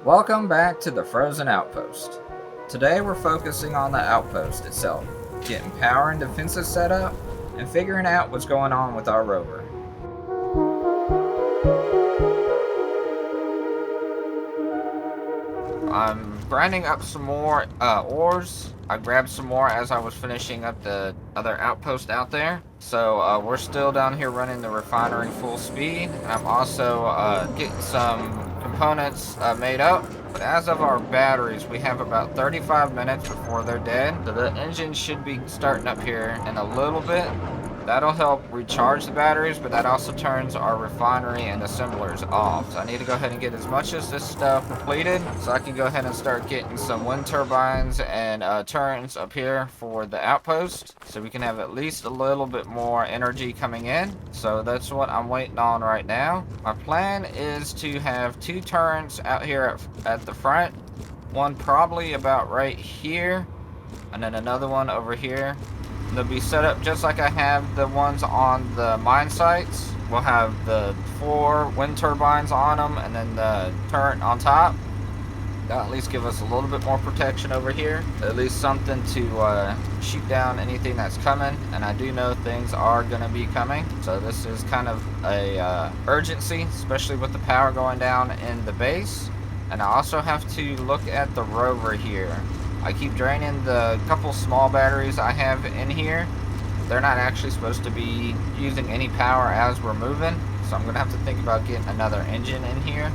Welcome back to the Frozen Outpost. Today we're focusing on the outpost itself, getting power and defenses set up, and figuring out what's going on with our rover. I'm grinding up some more ores. I grabbed some more as I was finishing up the other outpost out there. So we're still down here running the refinery full speed. I'm also getting some components made up. But as of our batteries, we have about 35 minutes before they're dead. So the engine should be starting up here in a little bit. That'll help recharge the batteries, but that also turns our refinery and assemblers off. So I need to go ahead and get as much of this stuff completed so I can go ahead and start getting some wind turbines and turrets up here for the outpost so we can have at least a little bit more energy coming in. So that's what I'm waiting on right now. My plan is to have 2 turrets out here at the front. One probably about right here, and then another one over here. They'll be set up just like I have the ones on the mine sites. We'll have the 4 wind turbines on them and then the turret on top. That'll at least give us a little bit more protection over here. At least something to shoot down anything that's coming. And I do know things are going to be coming. So this is kind of a urgency, especially with the power going down in the base. And I also have to look at the rover here. I keep draining the couple small batteries I have in here. They're not actually supposed to be using any power as we're moving, so I'm going to have to think about getting another engine in here.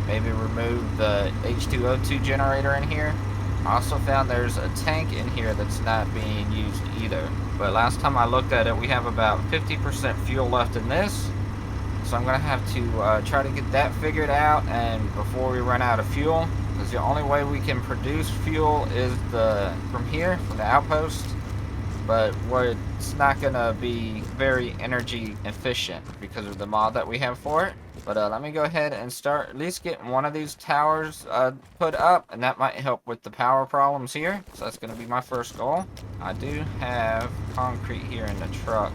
Maybe remove the H2O2 generator in here. I also found there's a tank in here that's not being used either. But last time I looked at it, we have about 50% fuel left in this. So I'm going to have to try to get that figured out and before we run out of fuel. Because the only way we can produce fuel is from here, from the outpost. But it's not going to be very energy efficient because of the mod that we have for it. But let me go ahead and start at least getting one of these towers put up. And that might help with the power problems here. So that's going to be my first goal. I do have concrete here in the truck.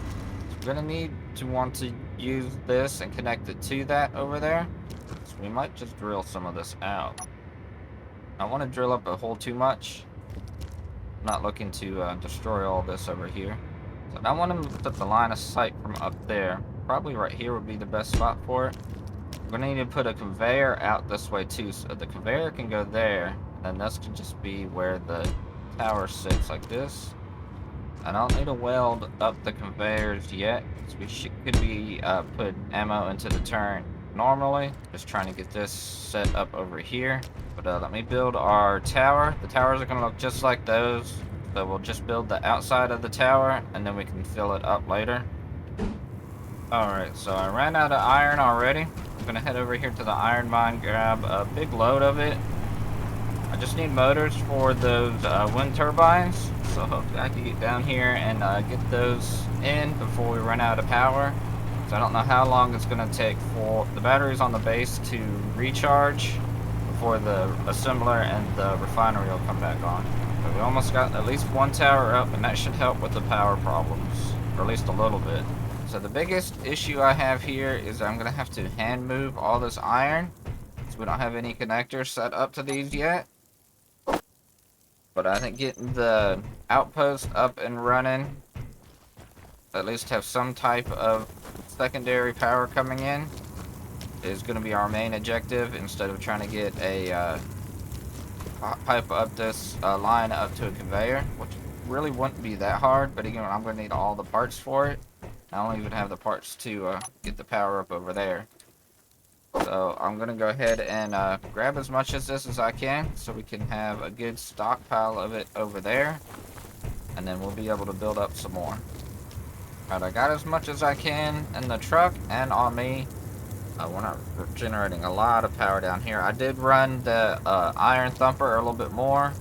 So we're going to need to want to use this and connect it to that over there. So we might just drill some of this out. I want to drill up a hole too much. I'm not looking to destroy all this over here. So I want to put the line of sight from up there. Probably right here would be the best spot for it. We're going to need to put a conveyor out this way too. So the conveyor can go there. And this can just be where the tower sits like this. I don't need to weld up the conveyors yet. So we could be put ammo into the turret normally. Just trying to get this set up over here. But let me build our tower. The towers are going to look just like those. So we'll just build the outside of the tower and then we can fill it up later. Alright, so I ran out of iron already. I'm going to head over here to the iron mine, grab a big load of it. I just need motors for those wind turbines. So hopefully I can get down here and get those in before we run out of power. So I don't know how long it's going to take for the batteries on the base to recharge before the assembler and the refinery will come back on. But we almost got at least one tower up, and that should help with the power problems, or at least a little bit. So the biggest issue I have here is I'm going to have to hand move all this iron, so we don't have any connectors set up to these yet. But I think getting the outpost up and running, at least have some type of secondary power coming in, is going to be our main objective instead of trying to get a pipe up this line up to a conveyor, which really wouldn't be that hard. But again, I'm going to need all the parts for it. I don't even have the parts to get the power up over there. So I'm going to go ahead and grab as much of this as I can so we can have a good stockpile of it over there. And then we'll be able to build up some more. Alright, I got as much as I can in the truck and on me. We're not generating a lot of power down here. I did run the iron thumper a little bit more,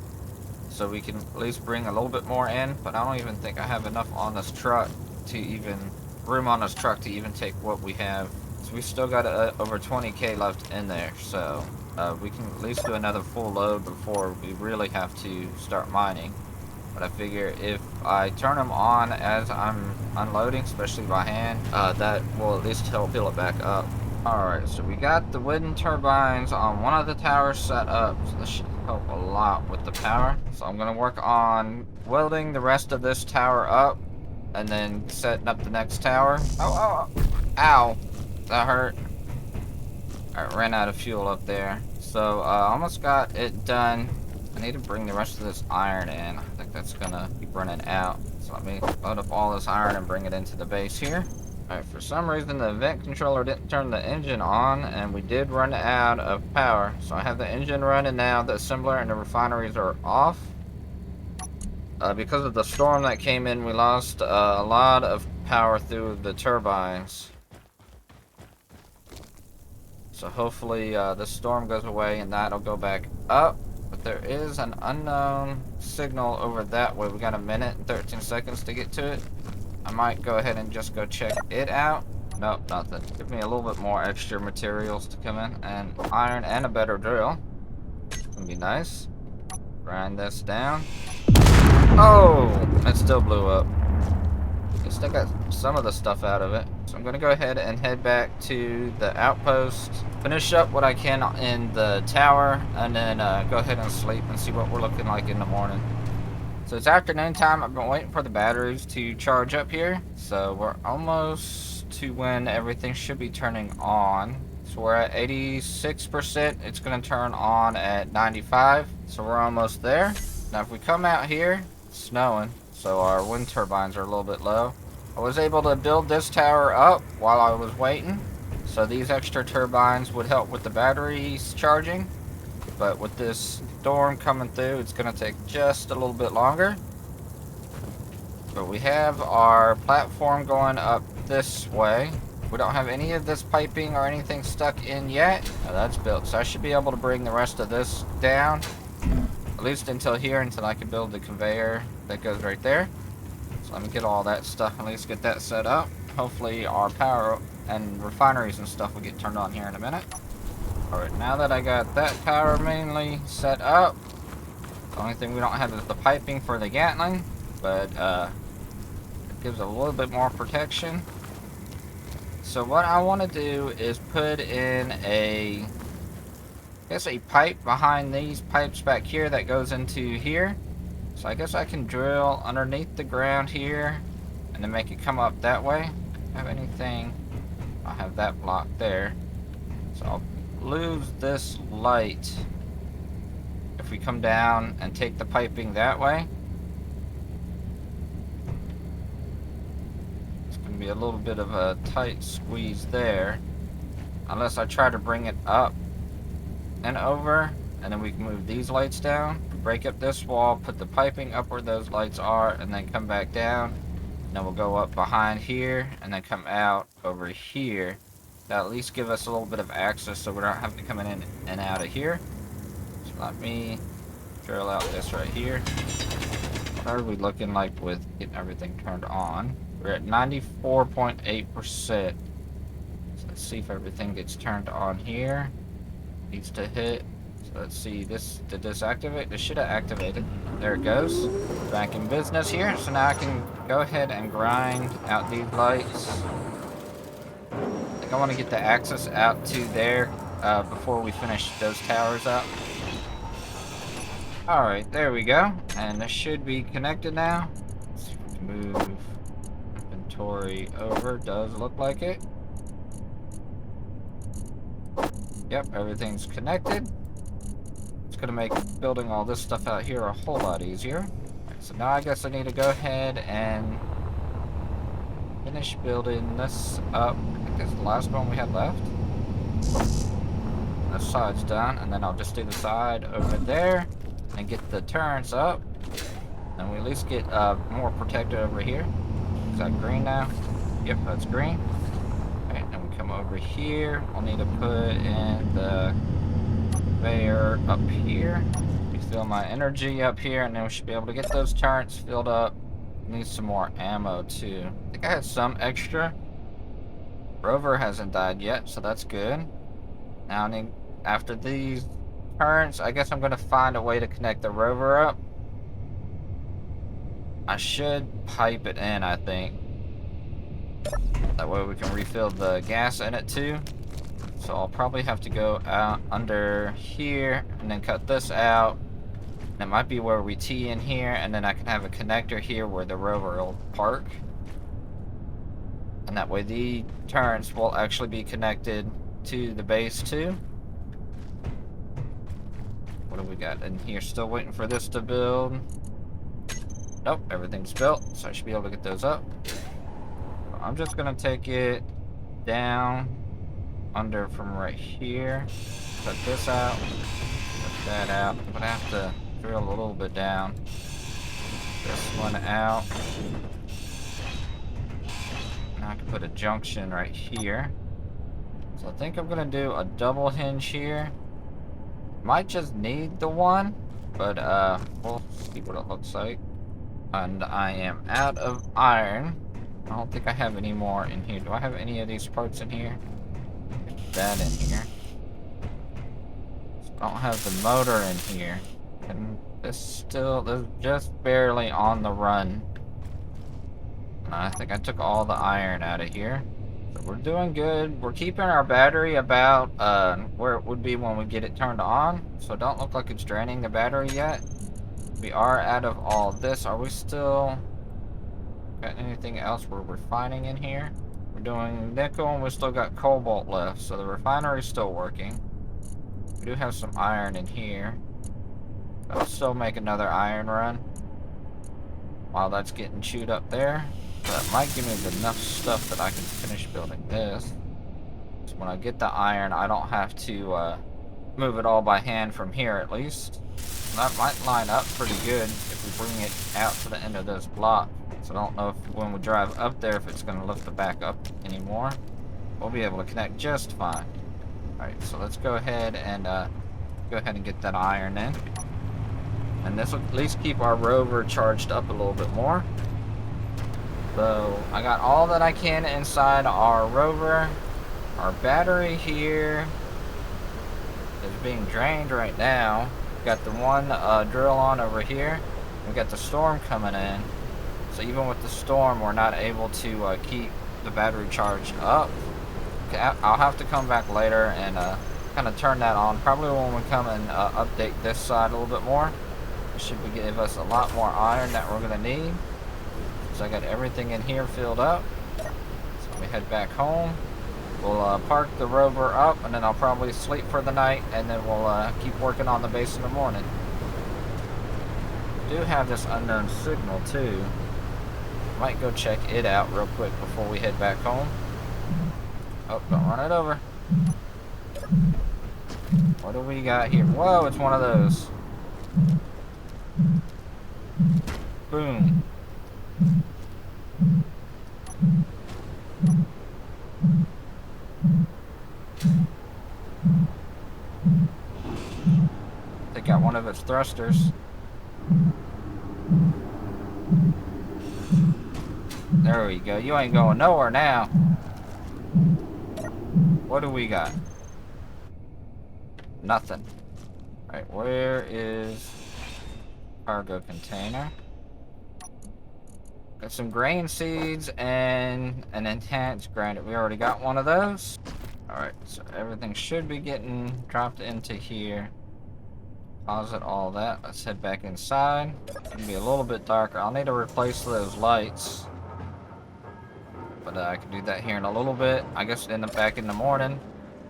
so we can at least bring a little bit more in. But I don't even think I have enough on this truck to even room on this truck to even take what we have. So we still got over 20k left in there. So we can at least do another full load before we really have to start mining. But I figure if I turn them on as I'm unloading, especially by hand, that will at least help fill it back up. Alright, so we got the wind turbines on one of the towers set up. So this should help a lot with the power. So I'm going to work on welding the rest of this tower up. And then setting up the next tower. Oh, oh, ow. That hurt. I ran out of fuel up there. So, almost got it done. I need to bring the rest of this iron in. I think that's gonna keep running out. So let me load up all this iron and bring it into the base here. Alright, for some reason the vent controller didn't turn the engine on, and we did run out of power. So I have the engine running now, the assembler and the refineries are off. Because of the storm that came in, we lost a lot of power through the turbines. So hopefully the storm goes away and that'll go back up. But there is an unknown signal over that way. We got a minute and 13 seconds to get to it. I might go ahead and just go check it out. Nope, nothing. Give me a little bit more extra materials to come in. And iron and a better drill. Would be nice. Grind this down. Oh! It still blew up. I still got some of the stuff out of it. So I'm going to go ahead and head back to the outpost. Finish up what I can in the tower. And then go ahead and sleep and see what we're looking like in the morning. So it's afternoon time. I've been waiting for the batteries to charge up here. So we're almost to when everything should be turning on. So we're at 86%. It's going to turn on at 95. So we're almost there. Now if we come out here, it's snowing. So our wind turbines are a little bit low. I was able to build this tower up while I was waiting. So these extra turbines would help with the batteries charging. But with this storm coming through, it's going to take just a little bit longer. But we have our platform going up this way. We don't have any of this piping or anything stuck in yet. Now that's built. So I should be able to bring the rest of this down. At least until here, until I can build the conveyor that goes right there. So let me get all that stuff, at least get that set up. Hopefully our power and refineries and stuff will get turned on here in a minute. Alright, now that I got that power mainly set up, the only thing we don't have is the piping for the Gatling, but it gives a little bit more protection. So what I want to do is put in a pipe behind these pipes back here that goes into here. So I guess I can drill underneath the ground here and then make it come up that way. Have anything? I have that block there. So I'll lose this light if we come down and take the piping that way. It's going to be a little bit of a tight squeeze there. Unless I try to bring it up and over, and then we can move these lights down, break up this wall, put the piping up where those lights are, and then come back down. And then we'll go up behind here and then come out over here. That'll at least give us a little bit of access so we're not having to come in and out of here. So let me drill out this right here. What are we looking like with getting everything turned on? We're at 94.8%. So let's see if everything gets turned on here. Needs to hit. So let's see, this did this activate? This should have activated. There it goes. Back in business here. So now I can go ahead and grind out these lights. I think I want to get the access out to there before we finish those towers up. Alright, there we go. And this should be connected now. Let's see if we can move inventory over. Does look like it. Yep, everything's connected. It's going to make building all this stuff out here a whole lot easier. Right, so now I guess I need to go ahead and finish building this up. I think this is the last one we had left. This side's done, and then I'll just do the side over there and get the turrets up. And we at least get more protected over here. Is that green now? Yep, that's green. Alright, and we come over here. I'll need to put in the conveyor up here. Refill my energy up here, and then we should be able to get those turrets filled up. Need some more ammo too. I think I had some extra. Rover hasn't died yet, so that's good. Now I need, after these turrets, I guess I'm going to find a way to connect the Rover up. I should pipe it in, I think. That way we can refill the gas in it too. So I'll probably have to go out under here and then cut this out. That might be where we tee in here, and then I can have a connector here where the rover will park. And that way the turrets will actually be connected to the base too. What do we got in here? Still waiting for this to build. Nope, everything's built, so I should be able to get those up. I'm just gonna take it down under from right here. Cut this out. Cut that out. I'm gonna have to drill a little bit down. This one out. Now I can put a junction right here. So I think I'm gonna do a double hinge here. Might just need the one, but we'll see what it looks like. And I am out of iron. I don't think I have any more in here. Do I have any of these parts in here? Get that in here. I don't have the motor in here. And this is just barely on the run. I think I took all the iron out of here. So we're doing good. We're keeping our battery about where it would be when we get it turned on. So it don't look like it's draining the battery yet. We are out of all this. Are we still got anything else we're refining in here? We're doing nickel and we still got cobalt left. So the refinery's still working. We do have some iron in here. I'll still make another iron run while that's getting chewed up there. That might give me enough stuff that I can finish building this. So when I get the iron, I don't have to move it all by hand from here at least. That might line up pretty good if we bring it out to the end of this block. So I don't know if when we drive up there if it's going to lift the back up anymore. We'll be able to connect just fine. Alright, so let's go ahead and get that iron in. And this will at least keep our rover charged up a little bit more. So I got all that I can inside our rover. Our battery here is being drained right now. Got the one drill on over here. We got the storm coming in. So even with the storm, we're not able to keep the battery charged up. Okay, I'll have to come back later and kind of turn that on. Probably when we come and update this side a little bit more. It should give us a lot more iron that we're going to need. So I got everything in here filled up. So we head back home. We'll park the rover up, and then I'll probably sleep for the night, and then we'll keep working on the base in the morning. We do have this unknown signal too. Might go check it out real quick before we head back home. Oh, don't run it over. What do we got here? Whoa, it's one of those. Boom. They got one of its thrusters. There we go. You ain't going nowhere now. What do we got? Nothing. Right, where is cargo container? Got some grain seeds and an enhanced granite. We already got one of those. Alright, so everything should be getting dropped into here. Deposit all that. Let's head back inside. It's gonna be a little bit darker. I'll need to replace those lights. But I can do that here in a little bit. I guess back in the morning.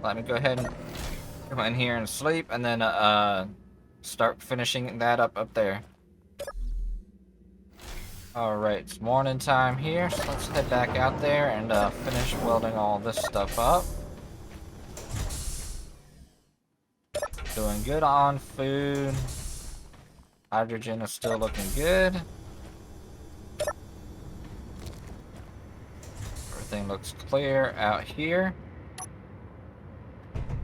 Let me go ahead and come in here and sleep, and then start finishing that up there. Alright, it's morning time here, so let's head back out there and finish welding all this stuff up. Doing good on food. Hydrogen is still looking good. Everything looks clear out here.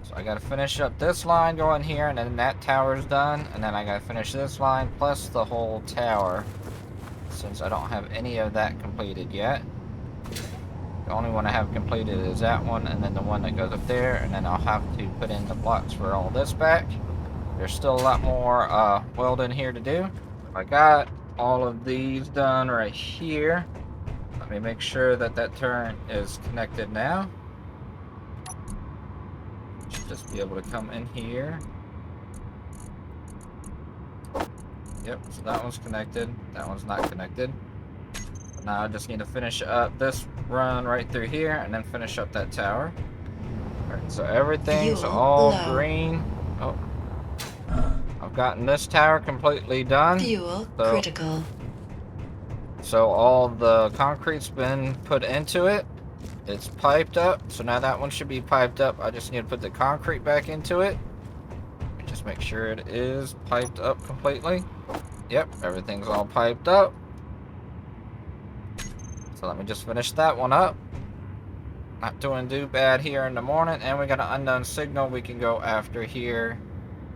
So I gotta finish up this line going here, and then that tower's done, and then I gotta finish this line plus the whole tower, since I don't have any of that completed yet. The only one I have completed is that one, and then the one that goes up there, and then I'll have to put in the blocks for all this back. There's still a lot more welding here to do. I got all of these done right here. Let me make sure that that turret is connected now. just be able to come in here. Yep, so that one's connected. That one's not connected. But now I just need to finish up this run right through here and then finish up that tower. Alright, so everything's Fuel all low. green. Oh. I've gotten this tower completely done. Fuel critical. So all the concrete's been put into it. It's piped up. So now that one should be piped up. I just need to put the concrete back into it. Just make sure it is piped up completely. Yep, everything's all piped up. So let me just finish that one up. Not doing too bad here in the morning. And we got an unknown signal we can go after here.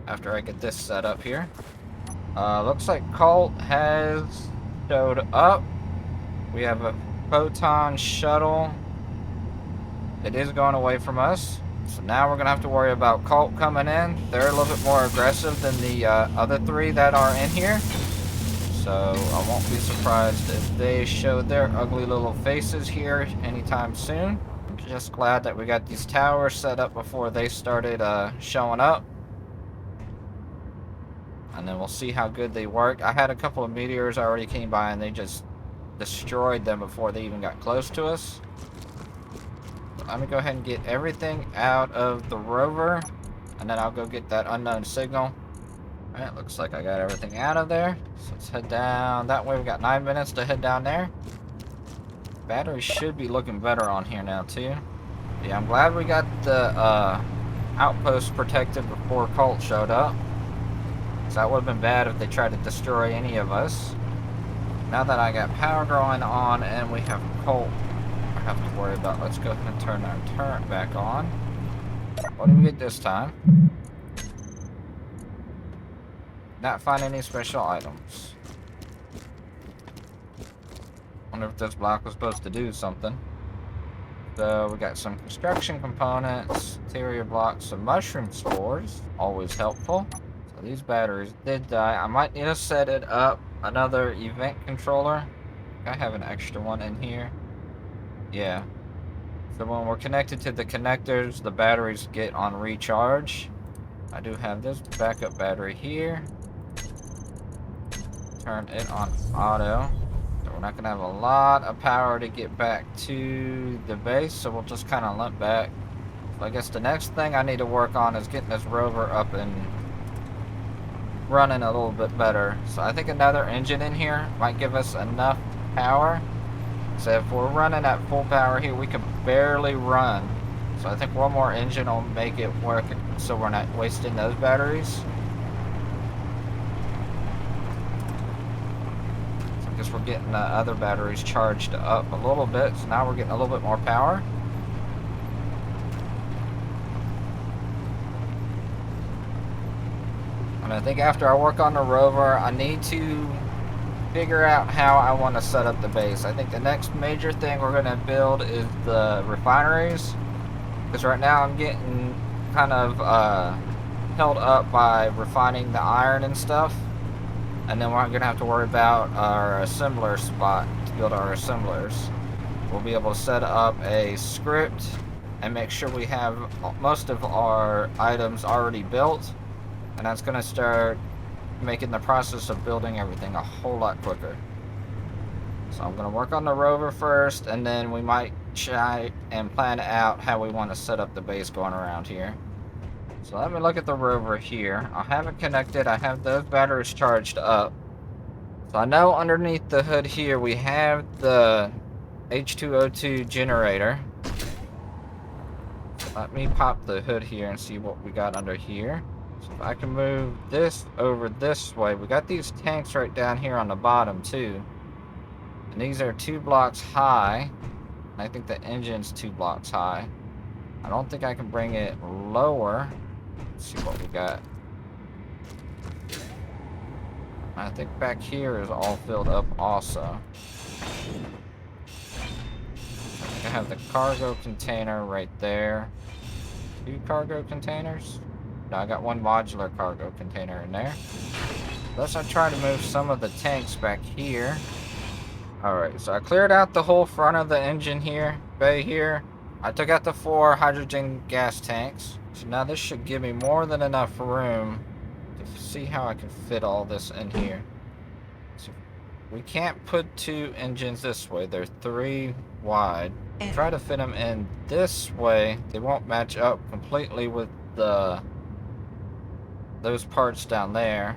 After I get this set up here. Looks like Colt has showed up. We have a photon shuttle. It is going away from us. So now we're going to have to worry about Colt coming in. They're a little bit more aggressive than the other three that are in here. So I won't be surprised if they show their ugly little faces here anytime soon. I'm just glad that we got these towers set up before they started showing up. And then we'll see how good they work. I had a couple of meteors already came by and they just destroyed them before they even got close to us. Let me go ahead and get everything out of the rover, and then I'll go get that unknown signal. Alright, looks like I got everything out of there. So let's head down that way. We got 9 minutes to head down there. Battery should be looking better on here now too. Yeah, I'm glad we got the outpost protected before Colt showed up. So that would have been bad if they tried to destroy any of us. Now that I got power going on and we have Colt have to worry about, let's go ahead and turn our turret back on. What did we get this time? Not find any special items. Wonder if this block was supposed to do something. So we got some construction components, interior blocks, some mushroom spores, always helpful. So these batteries did die. I might need to set it up another event controller. I have an extra one in here. Yeah. So when we're connected to the connectors, the batteries get on recharge. I do have this backup battery here. Turn it on auto. So we're not going to have a lot of power to get back to the base, so we'll just kind of limp back. So I guess the next thing I need to work on is getting this rover up and running a little bit better. So I think another engine in here might give us enough power. So if we're running at full power here, we can barely run. So I think one more engine will make it work so we're not wasting those batteries. So I guess we're getting the other batteries charged up a little bit. So now we're getting a little bit more power. And I think after I work on the rover, I need to figure out how I want to set up the base. I think the next major thing we're going to build is the refineries, because right now I'm getting kind of held up by refining the iron and stuff, and then we're going to have to worry about our assembler spot to build our assemblers. We'll be able to set up a script and make sure we have most of our items already built, and that's going to start making the process of building everything a whole lot quicker. So I'm going to work on the rover first, and then we might try and plan out how we want to set up the base going around here. So let me look at the rover here. I have it connected. I have those batteries charged up. So I know underneath the hood here we have the H2O2 generator. So let me pop the hood here and see what we got under here. So if I can move this over this way, we got these tanks right down here on the bottom too. And these are 2 blocks high. And I think the engine's 2 blocks high. I don't think I can bring it lower. Let's see what we got. I think back here is all filled up also. I have the cargo container right there. 2 cargo containers? No, I got 1 modular cargo container in there. Let's try to move some of the tanks back here. Alright, so I cleared out the whole front of the engine here, bay here. I took out the 4 hydrogen gas tanks. So now this should give me more than enough room to see how I can fit all this in here. So we can't put 2 engines this way. They're 3 wide. Try to fit them in this way. They won't match up completely with those parts down there.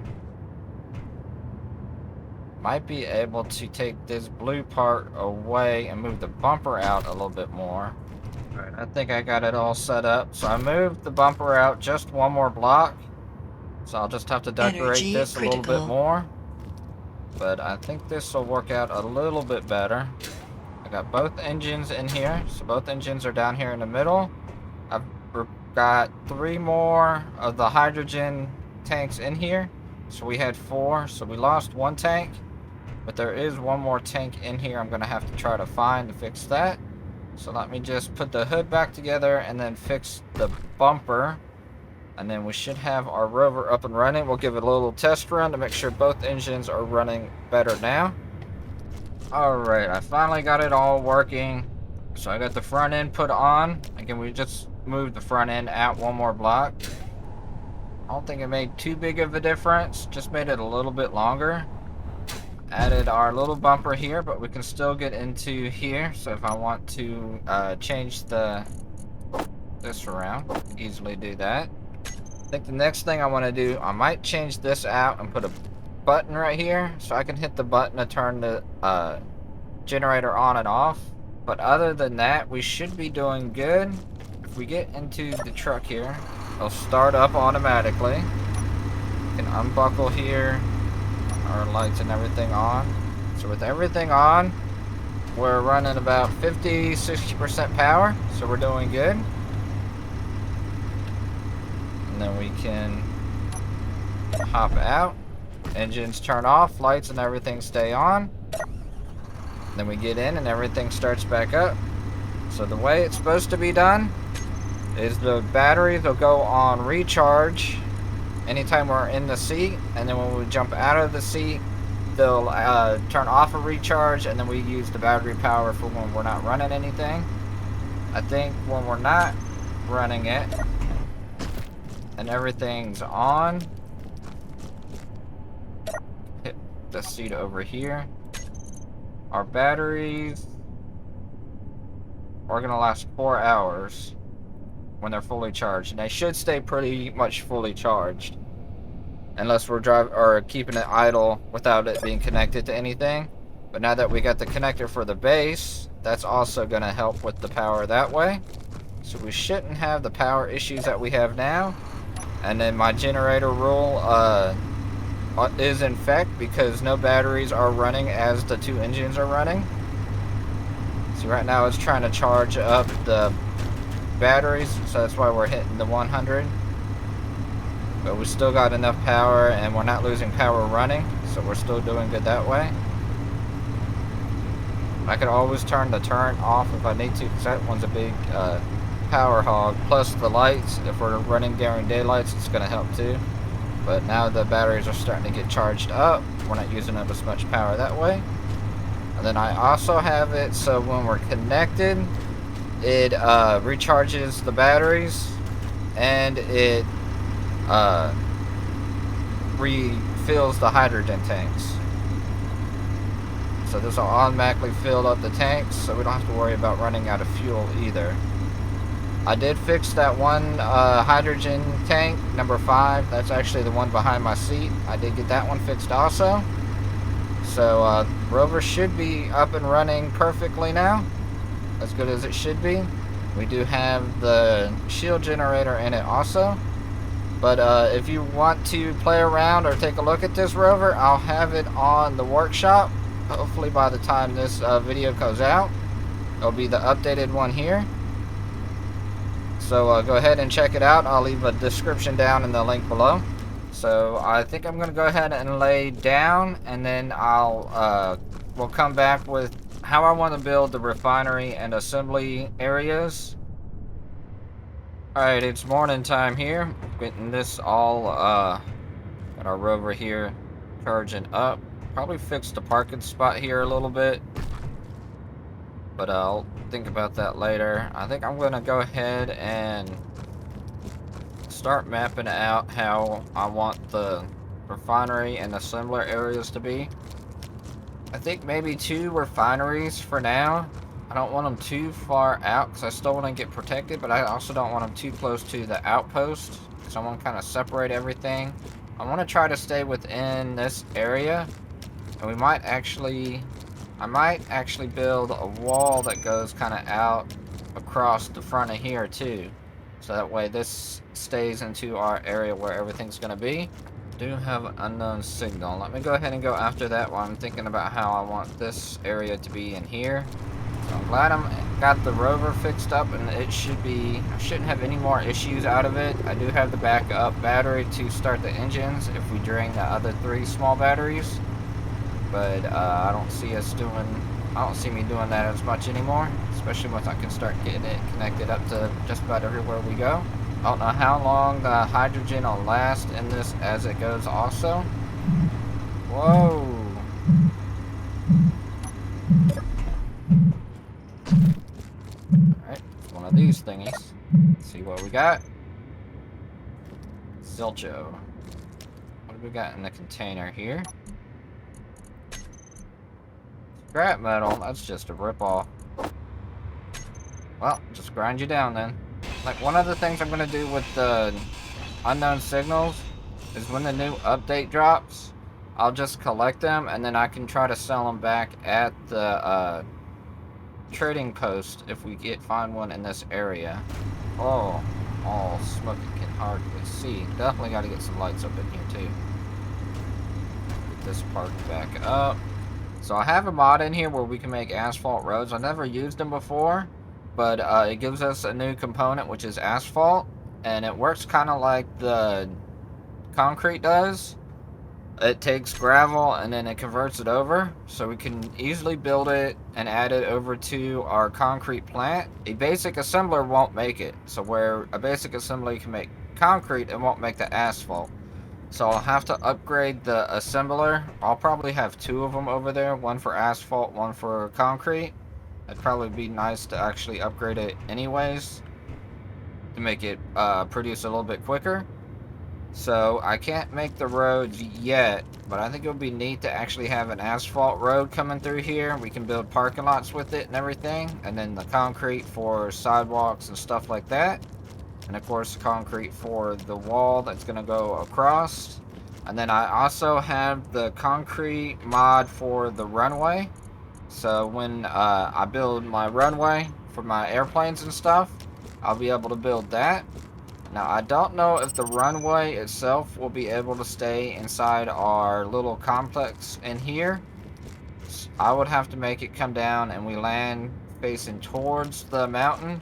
Might be able to take this blue part away and move the bumper out a little bit more. Alright, I think I got it all set up. So I moved the bumper out just 1 more block. So I'll just have to decorate this a little bit more. But I think this will work out a little bit better. I got both engines in here. So both engines are down here in the middle. I've got 3 more of the hydrogen tanks in here. So we had 4. So we lost 1 tank. But there is 1 more tank in here I'm going to have to try to find to fix that. So let me just put the hood back together and then fix the bumper. And then we should have our Rover up and running. We'll give it a little test run to make sure both engines are running better now. Alright, I finally got it all working. So I got the front end put on. Again, we just moved the front end out 1 more block. I don't think it made too big of a difference. Just made it a little bit longer. Added our little bumper here, but we can still get into here. So if I want to change this around, easily do that. I think the next thing I want to do, I might change this out and put a button right here, so I can hit the button to turn the generator on and off. But other than that, we should be doing good. If we get into the truck here, it'll start up automatically. We can unbuckle here. Our lights and everything on. So with everything on, we're running about 50-60% power, so we're doing good. And then we can hop out. Engines turn off, lights and everything stay on. Then we get in and everything starts back up. So the way it's supposed to be done is the batteries will go on recharge anytime we're in the seat, and then when we jump out of the seat, they'll turn off a recharge, and then we use the battery power for when we're not running anything. I think when we're not running it and everything's on, hit the seat over here. Our batteries are gonna last 4 hours when they're fully charged, and they should stay pretty much fully charged unless we're driving or keeping it idle without it being connected to anything. But now that we got the connector for the base, that's also going to help with the power that way. So we shouldn't have the power issues that we have now. And then my generator rule is in effect because no batteries are running as the 2 engines are running. So right now it's trying to charge up the batteries, so that's why we're hitting the 100. But we still got enough power and we're not losing power running, so we're still doing good that way. I could always turn the turret off if I need to, because that one's a big power hog. Plus the lights, if we're running during daylights, it's going to help too. But now the batteries are starting to get charged up, we're not using up as much power that way. And then I also have it so when we're connected, it recharges the batteries and it refills the hydrogen tanks. So this will automatically fill up the tanks, so we don't have to worry about running out of fuel either. I did fix that one hydrogen tank, number 5. That's actually the one behind my seat. I did get that one fixed also. So Rover should be up and running perfectly now, as good as it should be. We do have the shield generator in it also. But if you want to play around or take a look at this Rover, I'll have it on the workshop. Hopefully by the time this video goes out, it'll be the updated one here. So go ahead and check it out. I'll leave a description down in the link below. So I think I'm going to go ahead and lay down, and then we'll come back with how I want to build the refinery and assembly areas. Alright, it's morning time here. Getting this all, got our Rover here charging up. Probably fix the parking spot here a little bit, but I'll think about that later. I think I'm going to go ahead and start mapping out how I want the refinery and assembler areas to be. I think maybe 2 refineries for now. I don't want them too far out because I still want to get protected, but I also don't want them too close to the outpost because I want to kind of separate everything. I want to try to stay within this area, and I might actually build a wall that goes kind of out across the front of here too, so that way this stays into our area where everything's going to be. Do have an unknown signal. Let me go ahead and go after that while I'm thinking about how I want this area to be in here. So I'm glad I got the Rover fixed up, and I shouldn't have any more issues out of it. I do have the backup battery to start the engines if we drain the other 3 small batteries, but I don't see me doing that as much anymore, especially once I can start getting it connected up to just about everywhere we go. I don't know how long the hydrogen will last in this as it goes also. Whoa! Alright, one of these thingies. Let's see what we got. Zilcho. What do we got in the container here? Scrap metal, that's just a ripoff. Well, just grind you down then. Like, one of the things I'm going to do with the unknown signals is when the new update drops, I'll just collect them, and then I can try to sell them back at the trading post if we find one in this area. Oh, all smoky, can hardly see. Definitely got to get some lights up in here too. Get this parked back up. So I have a mod in here where we can make asphalt roads. I never used them before, but it gives us a new component, which is asphalt, and it works kind of like the concrete does. It takes gravel and then it converts it over, so we can easily build it and add it over to our concrete plant. A basic assembler won't make it, so where a basic assembly can make concrete, it won't make the asphalt. So I'll have to upgrade the assembler. I'll probably have 2 of them over there, one for asphalt, one for concrete. It'd probably be nice to actually upgrade it anyways to make it produce a little bit quicker. So I can't make the roads yet, but I think it would be neat to actually have an asphalt road coming through here. We can build parking lots with it and everything, and then the concrete for sidewalks and stuff like that. And of course the concrete for the wall that's going to go across. And then I also have the concrete mod for the runway. So when I build my runway for my airplanes and stuff, I'll be able to build that. Now I don't know if the runway itself will be able to stay inside our little complex in here. I would have to make it come down and we land facing towards the mountain.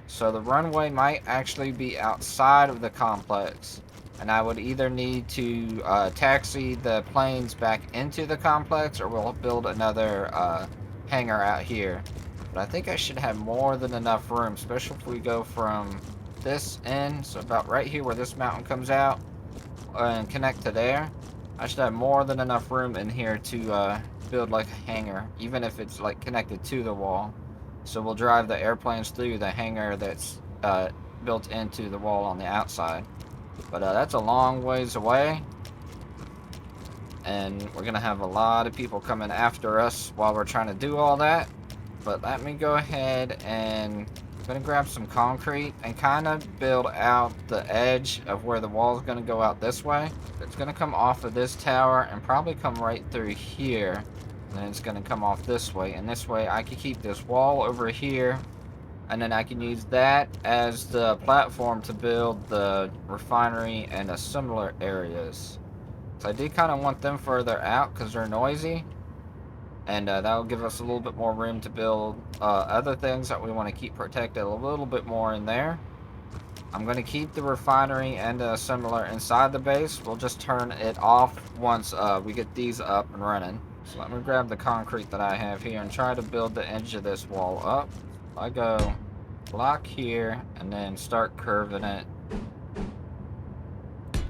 So the runway might actually be outside of the complex, and I would either need to taxi the planes back into the complex, or we'll build another hangar out here. But I think I should have more than enough room, especially if we go from this end, so about right here where this mountain comes out, and connect to there. I should have more than enough room in here to build like a hangar, even if it's like connected to the wall. So we'll drive the airplanes through the hangar that's built into the wall on the outside. But that's a long ways away, and we're gonna have a lot of people coming after us while we're trying to do all that. But let me go ahead and I'm gonna grab some concrete and kind of build out the edge of where the wall is gonna go out this way. It's gonna come off of this tower and probably come right through here. And then it's going to come off this way, and this way I can keep this wall over here, and then I can use that as the platform to build the refinery and the similar areas. So I do kind of want them further out because they're noisy, and that'll give us a little bit more room to build other things that we want to keep protected a little bit more in there. I'm going to keep the refinery and the assembler inside the base. We'll just turn it off once we get these up and running. So let me grab the concrete that I have here and try to build the edge of this wall up. I go block here and then start curving it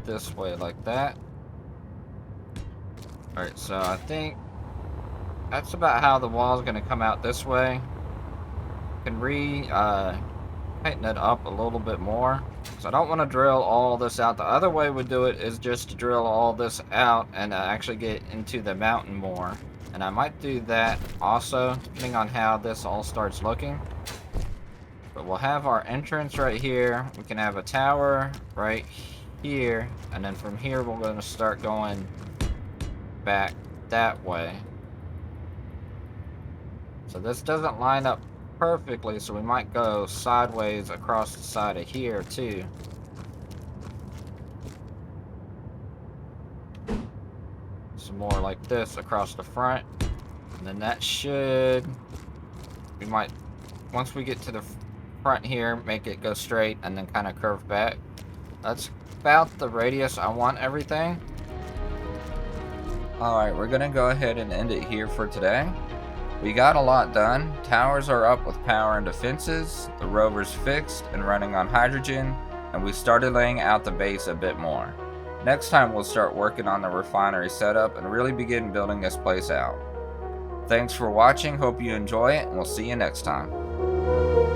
this way like that. Alright, so I think that's about how the wall is going to come out this way. You can kind tighten it up a little bit more. So I don't want to drill all this out. The other way we do it is just to drill all this out and actually get into the mountain more. And I might do that also, depending on how this all starts looking. But we'll have our entrance right here. We can have a tower right here. And then from here, we're going to start going back that way. So this doesn't line up perfectly, so we might go sideways across the side of here too. Some more like this across the front. And then that should... We might, once we get to the front here, make it go straight and then kind of curve back. That's about the radius I want everything. Alright, we're going to go ahead and end it here for today. We got a lot done. Towers are up with power and defenses, the rover's fixed and running on hydrogen, and we started laying out the base a bit more. Next time we'll start working on the refinery setup and really begin building this place out. Thanks for watching, hope you enjoy it, and we'll see you next time.